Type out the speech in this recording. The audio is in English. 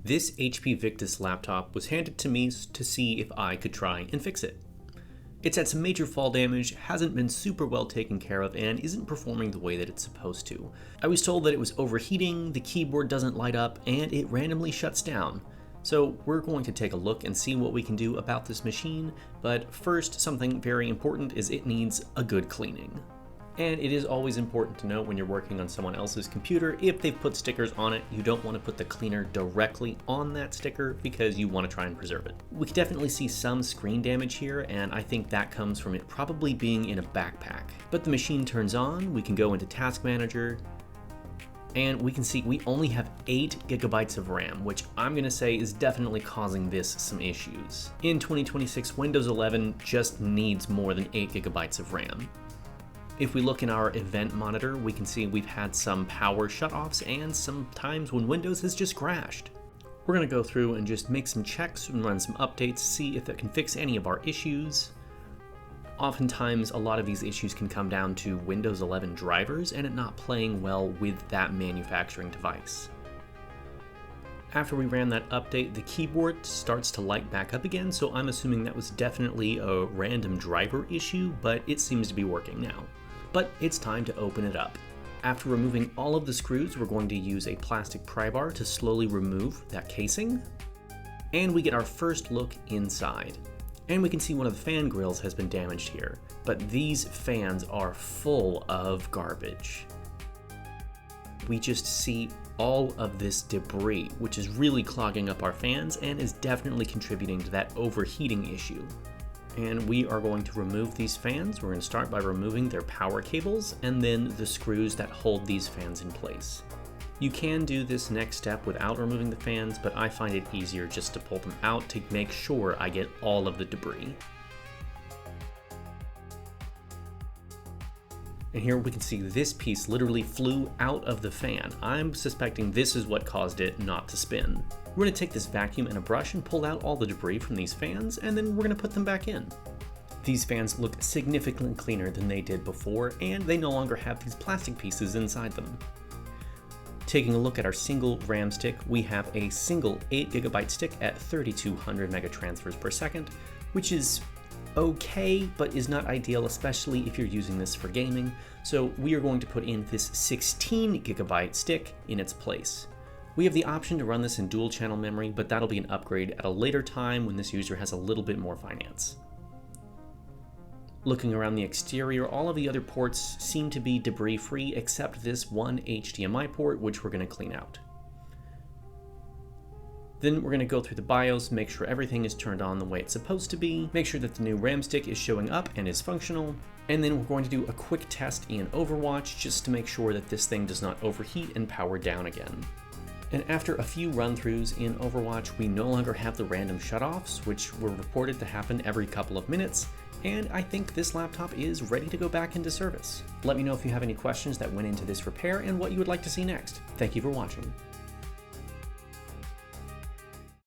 This HP Victus laptop was handed to me to see if I could try and fix it. It's had some major fall damage, hasn't been super well taken care of, and isn't performing the way that it's supposed to. I was told that it was overheating, the keyboard doesn't light up, and it randomly shuts down. So we're going to take a look and see what we can do about this machine, but first, something very important is it needs a good cleaning. And it is always important to note when you're working on someone else's computer, if they've put stickers on it, you don't want to put the cleaner directly on that sticker because you want to try and preserve it. We can definitely see some screen damage here, and I think that comes from it probably being in a backpack. But the machine turns on, we can go into Task Manager, and we can see we only have 8 GB of RAM, which I'm going to say is definitely causing this some issues. In 2026, Windows 11 just needs more than 8 GB of RAM. If we look in our event monitor, we can see we've had some power shutoffs and some times when Windows has just crashed. We're going to go through and just make some checks and run some updates, see if that can fix any of our issues. Oftentimes, a lot of these issues can come down to Windows 11 drivers and it not playing well with that manufacturing device. After we ran that update, the keyboard starts to light back up again, so I'm assuming that was definitely a random driver issue, but it seems to be working now. But it's time to open it up. After removing all of the screws, we're going to use a plastic pry bar to slowly remove that casing. And we get our first look inside. And we can see one of the fan grills has been damaged here, but these fans are full of garbage. We just see all of this debris, which is really clogging up our fans and is definitely contributing to that overheating issue. And we are going to remove these fans. We're going to start by removing their power cables and then the screws that hold these fans in place. You can do this next step without removing the fans, but I find it easier just to pull them out to make sure I get all of the debris. And here we can see this piece literally flew out of the fan. I'm suspecting this is what caused it not to spin. We're going to take this vacuum and a brush and pull out all the debris from these fans, and then we're going to put them back in. These fans look significantly cleaner than they did before, and they no longer have these plastic pieces inside them. Taking a look at our single RAM stick, we have a single 8 GB stick at 3200 megatransfers per second, which is okay, but is not ideal, especially if you're using this for gaming. So we are going to put in this 16 GB stick in its place. We have the option to run this in dual channel memory, but that'll be an upgrade at a later time when this user has a little bit more finance. Looking around the exterior, all of the other ports seem to be debris free except this one HDMI port, which we're going to clean out. Then we're going to go through the BIOS, make sure everything is turned on the way it's supposed to be, make sure that the new RAM stick is showing up and is functional, and then we're going to do a quick test in Overwatch just to make sure that this thing does not overheat and power down again. And after a few run-throughs in Overwatch, we no longer have the random shutoffs, which were reported to happen every couple of minutes, and I think this laptop is ready to go back into service. Let me know if you have any questions that went into this repair and what you would like to see next. Thank you for watching.